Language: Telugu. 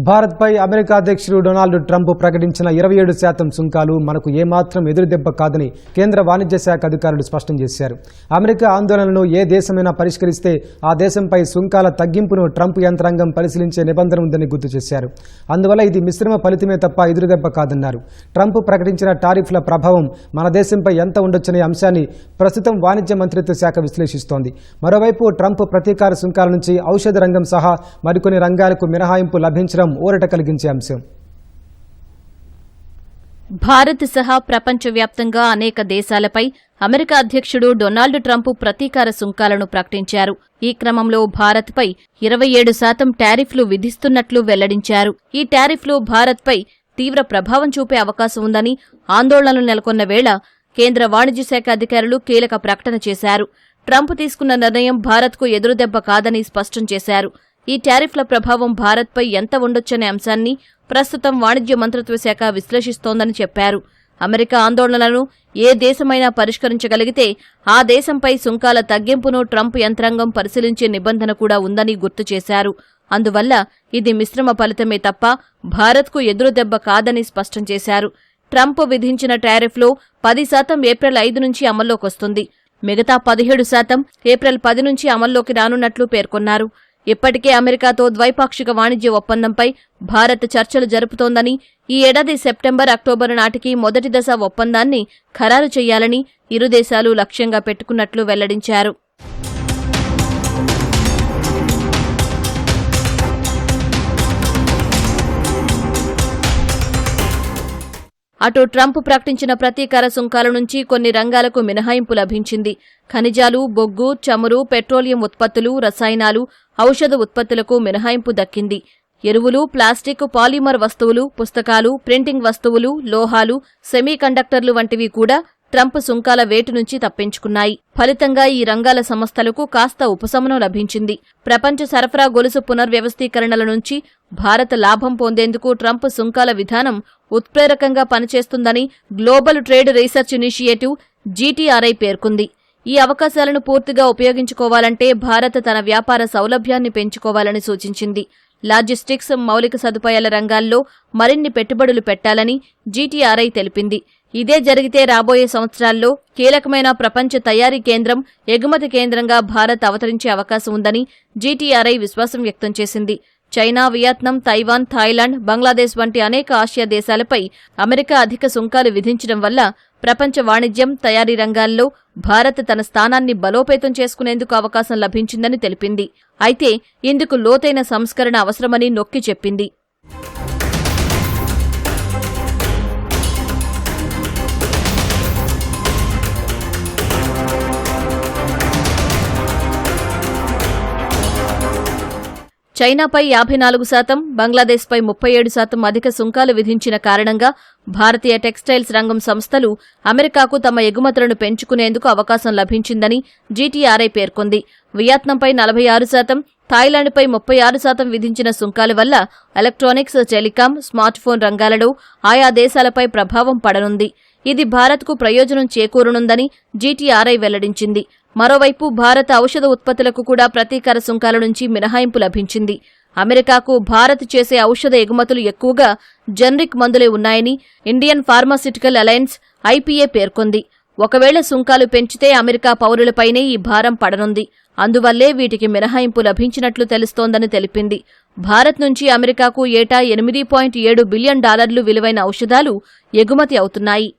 భారత్పై అమెరికా అధ్యక్షుడు డొనాల్డ్ ట్రంప్ ప్రకటించిన 27% సుంకాలు మనకు ఏమాత్రం ఎదురుదెబ్బ కాదని కేంద్ర వాణిజ్య శాఖ అధికారులు స్పష్టం చేశారు. అమెరికా ఆందోళనను ఏ దేశమైనా పరిష్కరిస్తే ఆ దేశంపై సుంకాల తగ్గింపును ట్రంప్ యంత్రాంగం పరిశీలించే నిబంధన ఉందని గుర్తు చేశారు. అందువల్ల ఇది మిశ్రమ ఫలితమే తప్ప ఎదురుదెబ్బ కాదన్నారు. ట్రంప్ ప్రకటించిన టారిఫ్ల ప్రభావం మన దేశంపై ఎంత ఉండొచ్చనే అంశాన్ని ప్రస్తుతం వాణిజ్య మంత్రిత్వ శాఖ విశ్లేషిస్తోంది. మరోవైపు ట్రంప్ ప్రతీకార సుంకాల నుంచి ఔషధ రంగం సహా మరికొన్ని రంగాలకు మినహాయింపు లభించడం ఊరట కలిగించే అంశం. భారత్ సహా ప్రపంచవ్యాప్తంగా అనేక దేశాలపై అమెరికా అధ్యక్షుడు డొనాల్డ్ ట్రంప్ ప్రతీకార సుంకాలను ప్రకటించారు. ఈ క్రమంలో భారత్పై 27% టారిఫ్లు విధిస్తున్నట్లు వెల్లడించారు. ఈ టారిఫ్లు భారత్పై తీవ్ర ప్రభావం చూపే అవకాశం ఉందని ఆందోళనలు నెలకొన్న వేళ కేంద్ర వాణిజ్య శాఖ అధికారులు కీలక ప్రకటన చేశారు. ట్రంప్ తీసుకున్న నిర్ణయం భారత్కు ఎదురుదెబ్బ కాదని స్పష్టం చేశారు. ఈ టారిఫ్ల ప్రభావం భారత్పై ఎంత ఉండొచ్చనే అంశాన్ని ప్రస్తుతం వాణిజ్య మంత్రిత్వ శాఖ విశ్లేషిస్తోందని చెప్పారు. అమెరికా ఆందోళనలను ఏ దేశమైనా పరిష్కరించగలిగితే ఆ దేశంపై సుంకాల తగ్గింపును ట్రంప్ యంత్రాంగం పరిశీలించే నిబంధన కూడా ఉందని గుర్తు చేశారు. అందువల్ల ఇది మిశ్రమ ఫలితమే తప్ప భారత్కు ఎదురుదెబ్బ కాదని స్పష్టం చేశారు. ట్రంప్ విధించిన టారిఫ్లో 10% ఏప్రిల్ 5 నుంచి అమల్లోకొస్తుంది. మిగతా 17% ఏప్రిల్ 10 నుంచి అమల్లోకి రానున్నట్లు పేర్కొన్నారు. ఇప్పటికే అమెరికాతో ద్వైపాక్షిక వాణిజ్య ఒప్పందంపై భారత్ చర్చలు జరుపుతోందని, ఈ ఏడాది సెప్టెంబర్, అక్టోబర్ నాటికి మొదటి దశ ఒప్పందాన్ని ఖరారు చేయాలని ఇరు దేశాలు లక్ష్యంగా పెట్టుకున్నట్లు వెల్లడించారు. అటు ట్రంప్ ప్రకటించిన ప్రతీకార సుంకాల నుంచి కొన్ని రంగాలకు మినహాయింపు లభించింది. ఖనిజాలు, బొగ్గు, చమురు, పెట్రోలియం ఉత్పత్తులు, రసాయనాలు, ఔషధ ఉత్పత్తులకు మినహాయింపు దక్కింది. ఎరువులు, ప్లాస్టిక్, పాలిమర్ వస్తువులు, పుస్తకాలు, ప్రింటింగ్ వస్తువులు, లోహాలు, సెమీకండక్టర్లు వంటివి కూడా ట్రంప్ సుంకాల వేటు నుంచి తప్పించుకున్నాయి. ఫలితంగా ఈ రంగాల సంస్థలకు కాస్త ఉపశమనం లభించింది. ప్రపంచ సరఫరా గొలుసు పునర్వ్యవస్థీకరణల నుంచి భారత్ లాభం పొందేందుకు ట్రంప్ సుంకాల విధానం ఉత్ప్రేరకంగా పనిచేస్తుందని global trade research initiative GTRI పేర్కొంది. ఈ అవకాశాలను పూర్తిగా ఉపయోగించుకోవాలంటే భారత్ తన వ్యాపార సౌలభ్యాన్ని పెంచుకోవాలని సూచించింది. లాజిస్టిక్స్, మౌలిక సదుపాయాల రంగాల్లో మరిన్ని పెట్టుబడులు పెట్టాలని జీటీఆర్ఐ తెలిపింది. ఇదే జరిగితే రాబోయే సంవత్సరాల్లో కీలకమైన ప్రపంచ తయారీ కేంద్రం, ఎగుమతి కేంద్రంగా భారత్ అవతరించే అవకాశం ఉందని జీటీఆర్ఐ విశ్వాసం వ్యక్తం చేసింది. China, Vietnam, Taiwan, Thailand, Bangladesh వంటి అనేక ఆసియా దేశాలపై అమెరికా అధిక సుంకాలు విధించడం వల్ల ప్రపంచ వాణిజ్యం, తయారీ రంగాల్లో భారత్ తన స్థానాన్ని బలోపేతం చేసుకునేందుకు అవకాశం లభించిందని తెలిపింది. అయితే ఇందుకు లోతైన సంస్కరణ అవసరమని నొక్కి చెప్పింది. చైనాపై 54%, బంగ్లాదేశ్పై 37% అధిక సుంకాలు విధించిన కారణంగా భారతీయ టెక్స్టైల్స్ రంగం సంస్థలు అమెరికాకు తమ ఎగుమతులను పెంచుకునేందుకు అవకాశం లభించిందని జీటీఆర్ఐ పేర్కొంది. వియత్నాంపై 46%, థాయిలాండ్పై 36% విధించిన సుంకాల వల్ల ఎలక్ట్రానిక్స్, టెలికాం, స్మార్ట్ ఫోన్ రంగాలలో ఆయా దేశాలపై ప్రభావం పడనుంది. ఇది భారత్కు ప్రయోజనం చేకూరనుందని జీటీఆర్ఐ వెల్లడించింది. మరోవైపు భారత ఔషధ ఉత్పత్తులకు కూడా ప్రతీకార సుంకాల నుంచి మినహాయింపు లభించింది. అమెరికాకు భారత్ చేసే ఔషధ ఎగుమతులు ఎక్కువగా జనరిక్ మందులే ఉన్నాయని ఇండియన్ ఫార్మాస్యూటికల్ అలయన్స్ ఐపీఏ పేర్కొంది. ఒకవేళ సుంకాలు పెంచితే అమెరికా పౌరులపైనే ఈ భారం పడనుంది. అందువల్లే వీటికి మినహాయింపు లభించినట్లు తెలుస్తోందని తెలిపింది. భారత్ నుంచి అమెరికాకు ఏటా $8.7 బిలియన్ విలువైన ఔషధాలు ఎగుమతి అవుతున్నాయి.